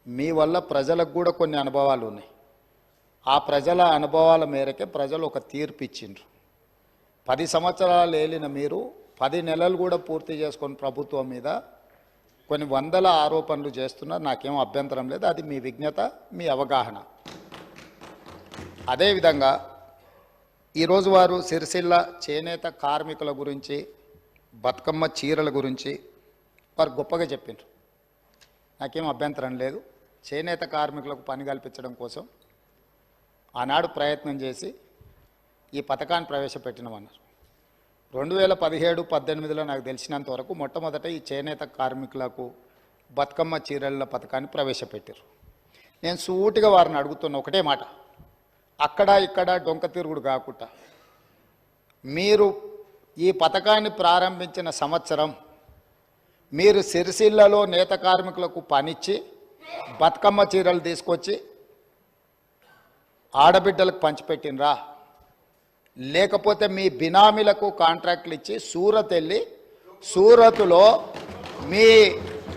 మీ వల్ల ప్రజలకు కూడా కొన్ని అనుభవాలు ఉన్నాయి. ఆ ప్రజల అనుభవాల మేరకే ప్రజలు ఒక తీర్పు ఇచ్చిండ్రు. 10 సంవత్సరాలు ఏలిన మీరు 10 నెలలు కూడా పూర్తి చేసుకొని ప్రభుత్వం మీద కొన్ని వందల ఆరోపణలు చేస్తున్నారు. నాకేం అభ్యంతరం లేదు, అది మీ విజ్ఞత, మీ అవగాహన. అదేవిధంగా ఈరోజు వారు సిరిసిల్ల చేనేత కార్మికుల గురించి, బతుకమ్మ చీరల గురించి వారు గొప్పగా చెప్పిండ్రు. నాకేం అభ్యంతరం లేదు. చేనేత కార్మికులకు పని కల్పించడం కోసం ఆనాడు ప్రయత్నం చేసి ఈ పథకాన్ని ప్రవేశపెట్టినామన్నారు. 2017-18లో నాకు తెలిసినంత వరకు మొట్టమొదట ఈ చేనేత కార్మికులకు బతుకమ్మ చీరల పథకాన్ని ప్రవేశపెట్టారు. నేను సూటిగా వారిని అడుగుతున్న ఒకటే మాట, అక్కడ ఇక్కడ డొంక తిరుగుడు కాకుండా మీరు ఈ పథకాన్ని ప్రారంభించిన సంవత్సరం మీరు సిరిసిల్లలో నేత కార్మికులకు పనిచ్చి బతుకమ్మ చీరలు తీసుకొచ్చి ఆడబిడ్డలకు పంచిపెట్టినరా, లేకపోతే మీ బినామీలకు కాంట్రాక్ట్లు ఇచ్చి సూరత్ వెళ్ళి సూరత్లో మీ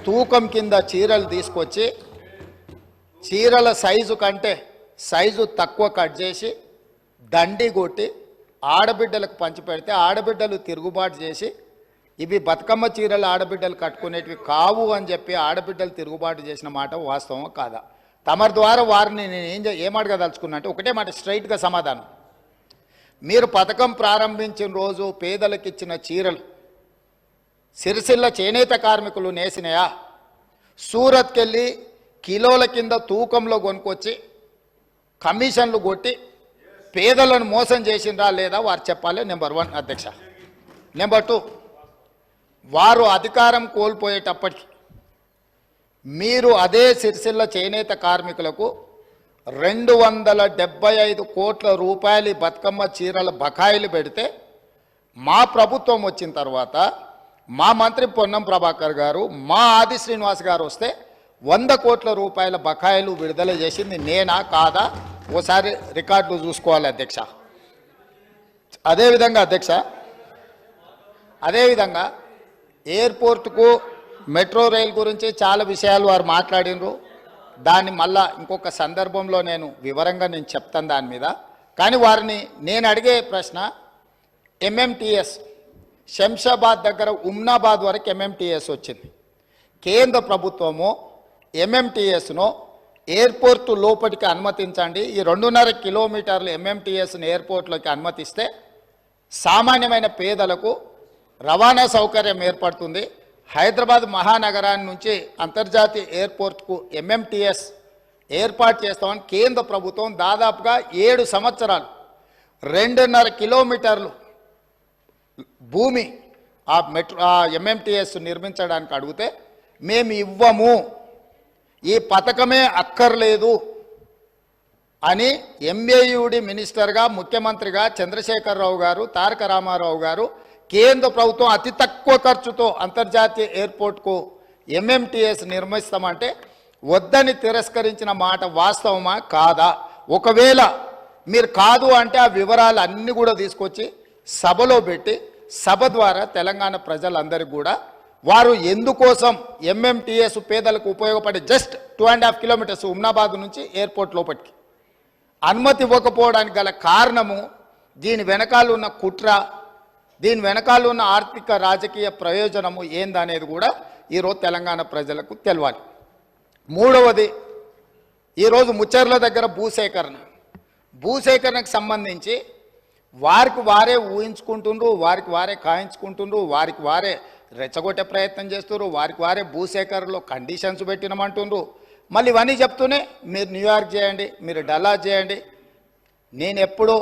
తూకం కింద చీరలు తీసుకొచ్చి చీరల సైజు కంటే సైజు తక్కువ కట్ చేసి దండి కొట్టి ఆడబిడ్డలకు పంచిపెడితే ఆడబిడ్డలు తిరుగుబాటు చేసి ఇవి బతుకమ్మ చీరలు ఆడబిడ్డలు కట్టుకునేటివి కావు అని చెప్పి ఆడబిడ్డలు తిరుగుబాటు చేసిన మాట వాస్తవం కాదా? తమరి ద్వారా వారిని నేను ఏమడగదలుచుకున్నా అంటే ఒకటే మాట, స్ట్రైట్గా సమాధానం. మీరు పథకం ప్రారంభించిన రోజు పేదలకు ఇచ్చిన చీరలు సిరిసిల్ల చేనేత కార్మికులు నేసినాయా? సూరత్కి వెళ్ళి కిలోల కింద తూకంలో కొనుక్కొచ్చి కమిషన్లు కొట్టి పేదలను మోసం చేసిండ్రా లేదా వారు చెప్పాలి. నెంబర్ 1 అధ్యక్ష. నెంబర్ 2, వారు అధికారం కోల్పోయేటప్పటికి మీరు అదే సిరిసిల్ల చేనేత కార్మికులకు 275 కోట్ల రూపాయలు బతుకమ్మ చీరల బకాయిలు పెడితే మా ప్రభుత్వం వచ్చిన తర్వాత మా మంత్రి పొన్నం ప్రభాకర్ గారు, మా ఆది శ్రీనివాస్ గారు వస్తే 100 కోట్ల రూపాయల బకాయిలు విడుదల చేసింది నేనా కాదా? ఓసారి రికార్డులు చూసుకోవాలి అధ్యక్ష. అదేవిధంగా ఎయిర్పోర్టుకు మెట్రో రైల్ గురించి చాలా విషయాలు వారు మాట్లాడినరు. దాన్ని మళ్ళా ఇంకొక సందర్భంలో నేను వివరంగా చెప్తాను దాని మీద. కానీ వారిని నేను అడిగే ప్రశ్న, ఎంఎంటీఎస్ శంషాబాద్ దగ్గర ఉమ్నాబాద్ వరకు ఎంఎంటీఎస్ వచ్చింది. కేంద్ర ప్రభుత్వము ఎంఎంటీఎస్ను ఎయిర్పోర్టు లోపలికి అనుమతించండి, ఈ 2.5 కిలోమీటర్లు ఎంఎంటీఎస్ను ఎయిర్పోర్ట్లోకి అనుమతిస్తే సామాన్యమైన పేదలకు రవాణా సౌకర్యం ఏర్పడుతుంది. హైదరాబాద్ మహానగరాన్ని నుంచి అంతర్జాతీయ ఎయిర్పోర్ట్కు ఎంఎంటీఎస్ ఏర్పాటు చేస్తామని కేంద్ర ప్రభుత్వం దాదాపుగా 7 సంవత్సరాలు 2.5 కిలోమీటర్లు భూమి ఆ ఎంఎంటీఎస్ నిర్మించడానికి అడిగితే మేము ఇవ్వము, ఈ పథకమే అక్కర్లేదు అని ఎంఏయుడి మినిస్టర్గా, ముఖ్యమంత్రిగా చంద్రశేఖరరావు గారు, తారక రామారావు గారు కేంద్ర ప్రభుత్వం అతి తక్కువ ఖర్చుతో అంతర్జాతీయ ఎయిర్పోర్ట్కు ఎంఎంటీఎస్ నిర్మిస్తామంటే వద్దని తిరస్కరించిన మాట వాస్తవమా కాదా? ఒకవేళ మీరు కాదు అంటే ఆ వివరాలు అన్నీ కూడా తీసుకొచ్చి సభలో పెట్టి సభ ద్వారా తెలంగాణ ప్రజలందరికీ కూడా వారు ఎందుకోసం ఎంఎంటీఎస్ పేదలకు ఉపయోగపడే జస్ట్ 2.5 కిలోమీటర్స్ ఉమ్నాబాద్ నుంచి ఎయిర్పోర్ట్ లోపలికి అనుమతి ఇవ్వకపోవడానికి గల కారణము, దీని వెనకాల ఉన్న కుట్ర, దీని వెనకాల ఉన్న ఆర్థిక రాజకీయ ప్రయోజనము ఏందనేది కూడా ఈరోజు తెలంగాణ ప్రజలకు తెలవాలి. 3వది, ఈరోజు ముచ్చర్ల దగ్గర భూసేకరణకు సంబంధించి వారికి వారే ఊహించుకుంటుండ్రు, వారికి వారే కాయించుకుంటుండ్రు, వారికి వారే రెచ్చగొట్టే ప్రయత్నం చేస్తున్నారు, వారికి వారే భూసేకరణలో కండిషన్స్ పెట్టినమంటుండ్రు. మళ్ళీ ఇవన్నీ చెప్తూనే మీరు న్యూయార్క్ చేయండి, మీరు డల్లాస్ చేయండి, నేను ఎప్పుడూ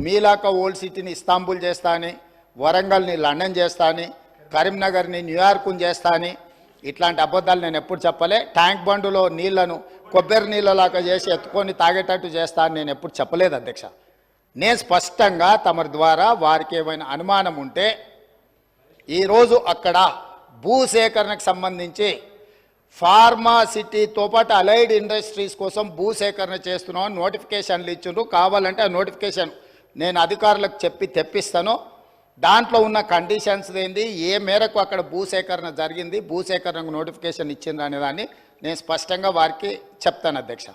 మీలాక ఓల్డ్ సిటీని ఇస్తాంబుల్ చేస్తా అని, వరంగల్ని లండన్ చేస్తా అని, కరీంనగర్ని న్యూయార్క్ని చేస్తా అని ఇట్లాంటి అబద్ధాలు నేను ఎప్పుడు చెప్పలే. ట్యాంక్ బండులో నీళ్లను కొబ్బరి నీళ్ళలాగా చేసి ఎత్తుకొని తాగేటట్టు చేస్తా అని నేను ఎప్పుడు చెప్పలేదు అధ్యక్ష. నేను స్పష్టంగా తమరి ద్వారా వారికి ఏమైనా అనుమానం ఉంటే ఈరోజు అక్కడ భూసేకరణకు సంబంధించి ఫార్మాసిటీతో పాటు అలైడ్ ఇండస్ట్రీస్ కోసం భూసేకరణ చేస్తున్నామని నోటిఫికేషన్లు ఇచ్చిండ్రు. కావాలంటే ఆ నోటిఫికేషన్ నేను అధికారులకు చెప్పి తెప్పిస్తాను. దాంట్లో ఉన్న కండిషన్స్ ఏంది, ఏ మేరకు అక్కడ భూసేకరణ జరిగింది, భూసేకరణకు నోటిఫికేషన్ ఇచ్చిండ్రు అనే దాన్ని నేను స్పష్టంగా వారికి చెప్తాను అధ్యక్ష.